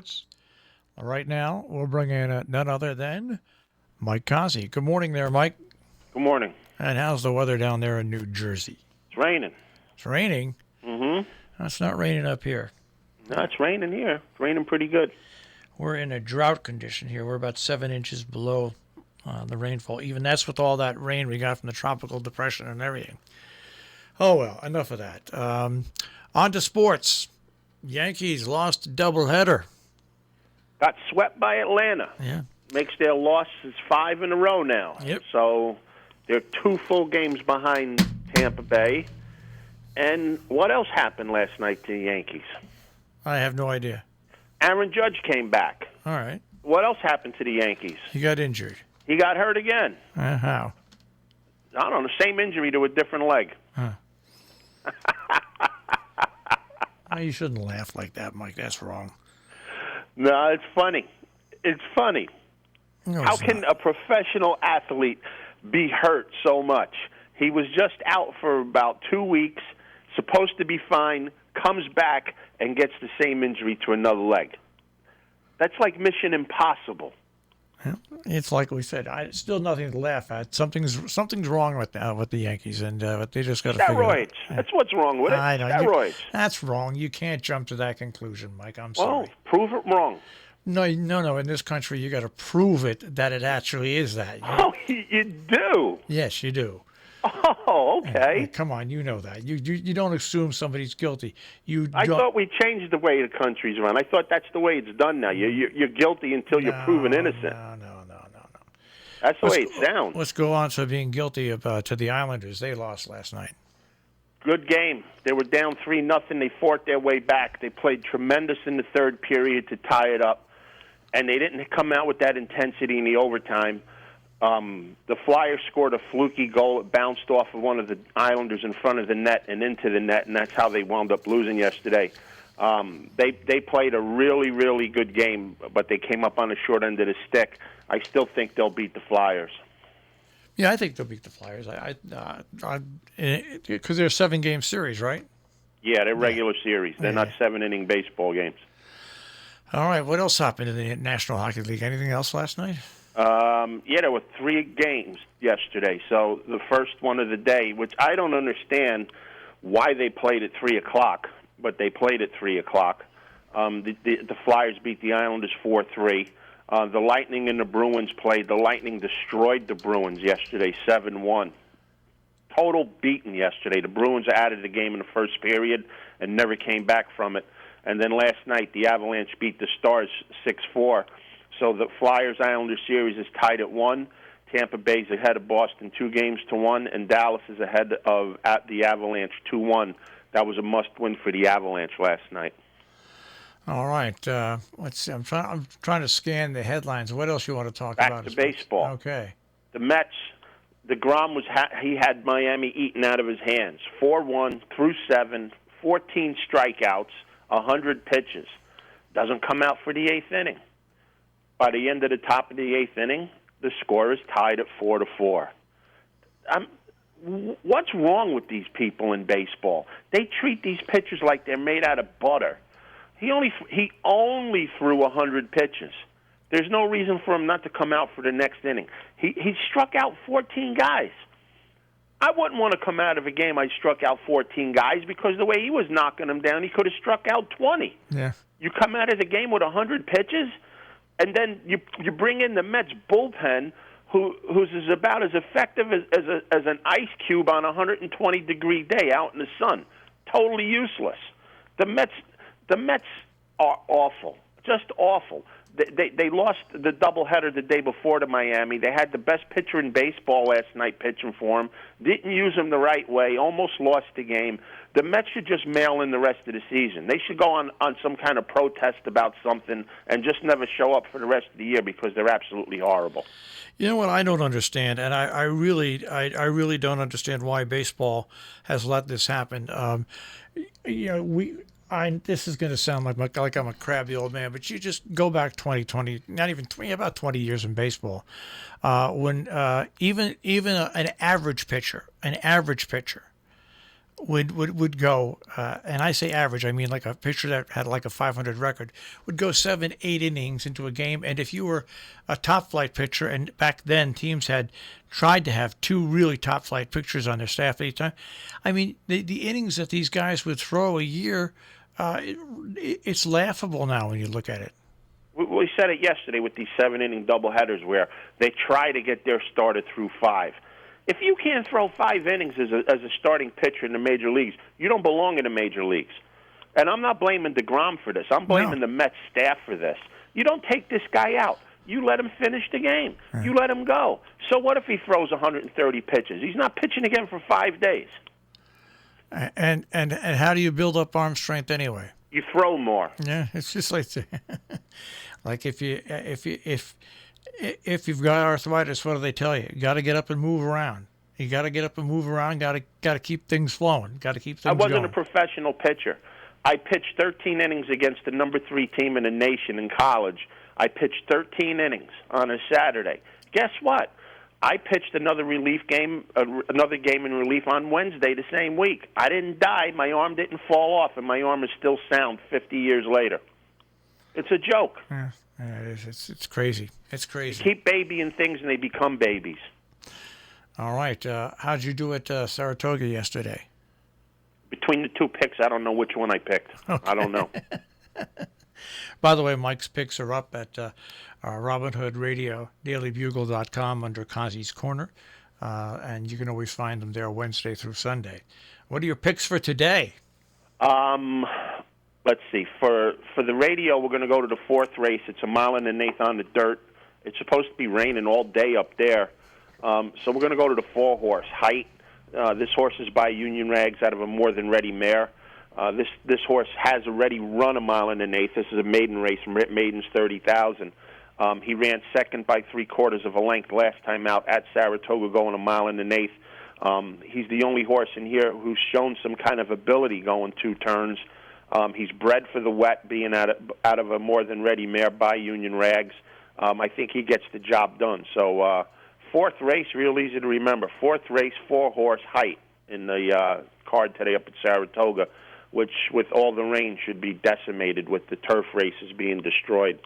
Sports. Right now, we'll bring in none other than Mike Cozzi. Good morning there, Mike. Good morning. And how's the weather down there in New Jersey? It's raining. It's raining? Mm-hmm. It's not raining up here. No, it's raining here. It's raining pretty good. We're in a drought condition here. We're about 7 inches below the rainfall. Even that's with all that rain we got from the tropical depression and everything. Oh, well, enough of that. On to sports. Yankees lost a doubleheader. Got swept by Atlanta. Yeah. Makes their losses 5 in a row now. Yep. So they're 2 full games behind Tampa Bay. And what else happened last night to the Yankees? I have no idea. Aaron Judge came back. All right. What else happened to the Yankees? He got injured. He got hurt again. How? I don't know, same injury to a different leg. Huh. You shouldn't laugh like that, Mike. That's wrong. No, it's funny. It's funny. No, How it's can not. a professional athlete be hurt so much? He was just out for about 2 weeks, supposed to be fine, comes back and gets the same injury to another leg. That's like Mission Impossible. It's like we said. Still nothing to laugh at. Something's wrong with the Yankees, and they just got to figure it out. Steroids. That's what's wrong with it. I know. Steroids. That's wrong. You can't jump to that conclusion, Mike. I'm Well, sorry. prove it wrong. No. In this country, you got to prove it that it actually is that. Oh, you do? Yes, you do. Oh, okay. Come on, you know that. You don't assume somebody's guilty. I thought we changed the way the country's run. I thought that's the way it's done now. You're guilty until you're proven innocent. No. That's the way it sounds. Let's go on to being guilty to the Islanders. They lost last night. Good game. They were down 3-0. They fought their way back. They played tremendous in the third period to tie it up, and they didn't come out with that intensity in the overtime. The Flyers scored a fluky goal. It bounced off of one of the Islanders in front of the net and into the net, and that's how they wound up losing yesterday. They played a really, really good game, but they came up on the short end of the stick. I still think they'll beat the Flyers. Yeah, I think they'll beat the Flyers. Because they're a 7-game series, right? Yeah, they're regular series. They're not 7-inning baseball games. All right, what else happened in the National Hockey League? Anything else last night? Yeah, there were 3 games yesterday. So the first one of the day, which I don't understand why they played at 3 o'clock, but they played at 3 o'clock. The Flyers beat the Islanders 4-3. The Lightning and the Bruins played. The Lightning destroyed the Bruins yesterday 7-1. Total beating yesterday. The Bruins added the game in the first period and never came back from it. And then last night, the Avalanche beat the Stars 6-4. So the Flyers-Islanders series is tied at 1. Tampa Bay's ahead of Boston 2-1, and Dallas is ahead of the Avalanche 2-1. That was a must-win for the Avalanche last night. All right. Let's see. I'm trying to scan the headlines. What else you want to talk about? Back to baseball. Okay. The Mets, DeGrom he had Miami eaten out of his hands. 4-1 through 7, 14 strikeouts, 100 pitches. Doesn't come out for the 8th inning. By the end of the top of the 8th inning, the score is tied at 4-4. What's wrong with these people in baseball? They treat these pitchers like they're made out of butter. He only threw 100 pitches. There's no reason for him not to come out for the next inning. He struck out 14 guys. I wouldn't want to come out of a game I struck out 14 guys because the way he was knocking them down, he could have struck out 20. Yeah. You come out of the game with 100 pitches, and then you bring in the Mets bullpen, who's about as effective as an ice cube on a 120-degree day out in the sun. Totally useless. The Mets are awful, just awful. They lost the doubleheader the day before to Miami. They had the best pitcher in baseball last night pitching for him. Didn't use him the right way. Almost lost the game. The Mets should just mail in the rest of the season. They should go on some kind of protest about something and just never show up for the rest of the year because they're absolutely horrible. You know what I don't understand, and I really don't understand why baseball has let this happen. This is going to sound like I'm a crabby old man, but you just go back 20, not even 20, about 20 years in baseball, when even an average pitcher would go, and I say average, I mean like a pitcher that had like a 500 record, would go 7, 8 innings into a game. And if you were a top flight pitcher, and back then teams had tried to have two really top flight pitchers on their staff at each time, I mean the innings that these guys would throw a year, it's laughable now when you look at it. We said it yesterday with these 7-inning doubleheaders where they try to get their starter through 5. If you can't throw 5 innings as a starting pitcher in the major leagues, you don't belong in the major leagues. And I'm not blaming DeGrom for this. I'm blaming the Mets staff for this. You don't take this guy out. You let him finish the game. Right. You let him go. So what if he throws 130 pitches? He's not pitching again for 5 days. And how do you build up arm strength anyway? You throw more. Yeah, it's just like if you've got arthritis, what do they tell you? You got to get up and move around. You got to get up and move around. Got to keep things flowing. Got to keep things going. I wasn't a professional pitcher. I pitched 13 innings against the number 3 team in the nation in college. I pitched 13 innings on a Saturday. Guess what? I pitched another game in relief on Wednesday the same week. I didn't die. My arm didn't fall off, and my arm is still sound 50 years later. It's a joke. Yeah, it is. It's crazy. It's crazy. You keep babying things, and they become babies. All right. How'd you do at Saratoga yesterday? Between the two picks, I don't know which one I picked. Okay. I don't know. By the way, Mike's picks are up at Robin Hood Radio, dailybugle.com under Cozzi's Corner, and you can always find them there Wednesday through Sunday. What are your picks for today? Let's see. For the radio, we're going to go to the 4th race. It's a mile and an eighth on the dirt. It's supposed to be raining all day up there, so we're going to go to the 4-horse, Height. This horse is by Union Rags out of a more than ready mare. This horse has already run a mile and an eighth. This is a maiden race. Maiden's 30,000. He ran second by 3/4 of a length last time out at Saratoga, going a mile and an eighth. He's the only horse in here who's shown some kind of ability going 2 turns. He's bred for the wet, being out of a more than ready mare by Union Rags. I think he gets the job done. So 4th race, real easy to remember. 4th race, 4-horse, Height in the card today up at Saratoga, which with all the rain should be decimated with the turf races being destroyed.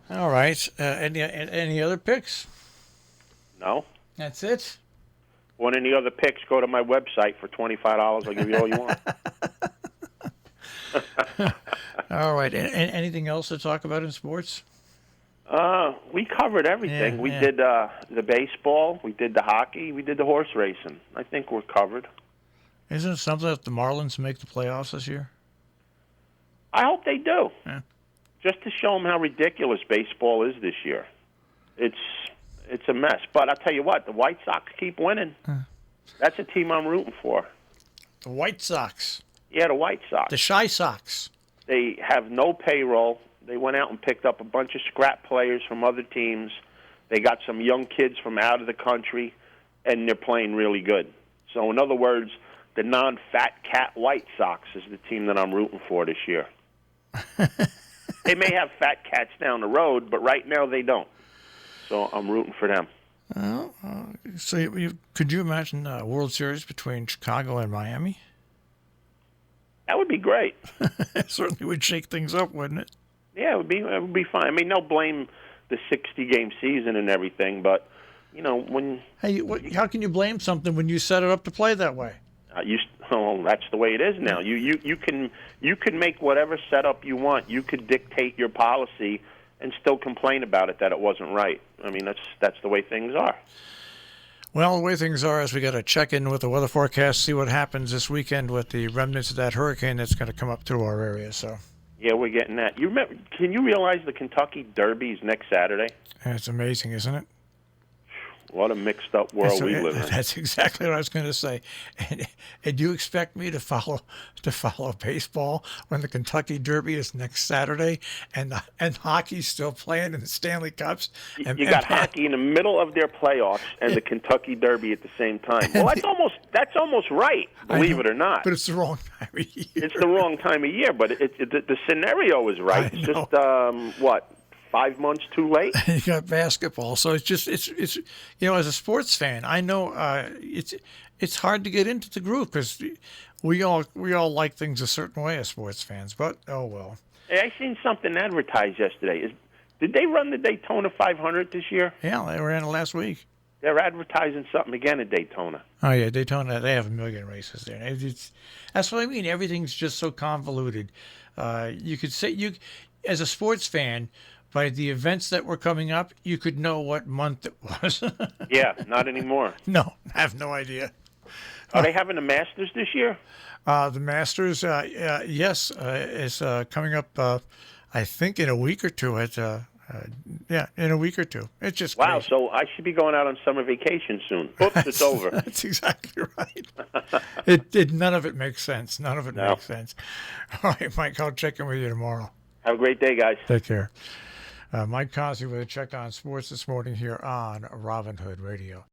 All right. Any other picks? No. That's it? Want any other picks, go to my website for $25. I'll give you all you want. All right. Anything else to talk about in sports? We covered everything. We did the baseball, we did the hockey, we did the horse racing. I think we're covered. Isn't it something that the Marlins make the playoffs this year? I hope they do. Yeah. Just to show them how ridiculous baseball is this year. It's a mess. But I'll tell you what, the White Sox keep winning. That's a team I'm rooting for. The White Sox? Yeah, the White Sox. The Shy Sox. They have no payroll. They went out and picked up a bunch of scrap players from other teams. They got some young kids from out of the country, and they're playing really good. So, in other words, the non-fat cat White Sox is the team that I'm rooting for this year. They may have fat cats down the road, but right now they don't. So I'm rooting for them. Well, could you imagine a World Series between Chicago and Miami? That would be great. It certainly would shake things up, wouldn't it? Yeah, it would be fine. I mean, they'll blame the 60-game season and everything, but when how can you blame something when you set it up to play that way? That's the way it is now. You can make whatever setup you want. You could dictate your policy and still complain about it that it wasn't right. I mean, that's the way things are. Well, the way things are is we got to check in with the weather forecast, see what happens this weekend with the remnants of that hurricane that's going to come up through our area. So. Yeah, we're getting that. Can you realize the Kentucky Derby is next Saturday? It's amazing, isn't it? What a mixed-up world we live in. That's exactly what I was going to say. And you expect me to follow baseball when the Kentucky Derby is next Saturday and hockey's still playing in the Stanley Cups? You got hockey in the middle of their playoffs and the Kentucky Derby at the same time. Well, that's almost right, believe it or not. But it's the wrong time of year. It's the wrong time of year, but the scenario is right. It's just, 5 months too late. You got basketball, so it's as a sports fan, I know it's hard to get into the group because we all like things a certain way as sports fans. But oh well. Hey, I seen something advertised yesterday. Did they run the Daytona 500 this year? Yeah, they ran it last week. They're advertising something again at Daytona. Oh yeah, Daytona. They have a million races there. That's what I mean. Everything's just so convoluted. You could say as a sports fan, by the events that were coming up, you could know what month it was. Yeah, not anymore. No, I have no idea. Are they having the Masters this year? The Masters, yes, is coming up. I think in a week or two. In a week or two. It's just wow. crazy. So I should be going out on summer vacation soon. Oops, it's over. That's exactly right. None of it makes sense. None of it makes sense. All right, Mike, I'll check in with you tomorrow. Have a great day, guys. Take care. Mike Cozzi with a check on sports this morning here on Robin Hood Radio.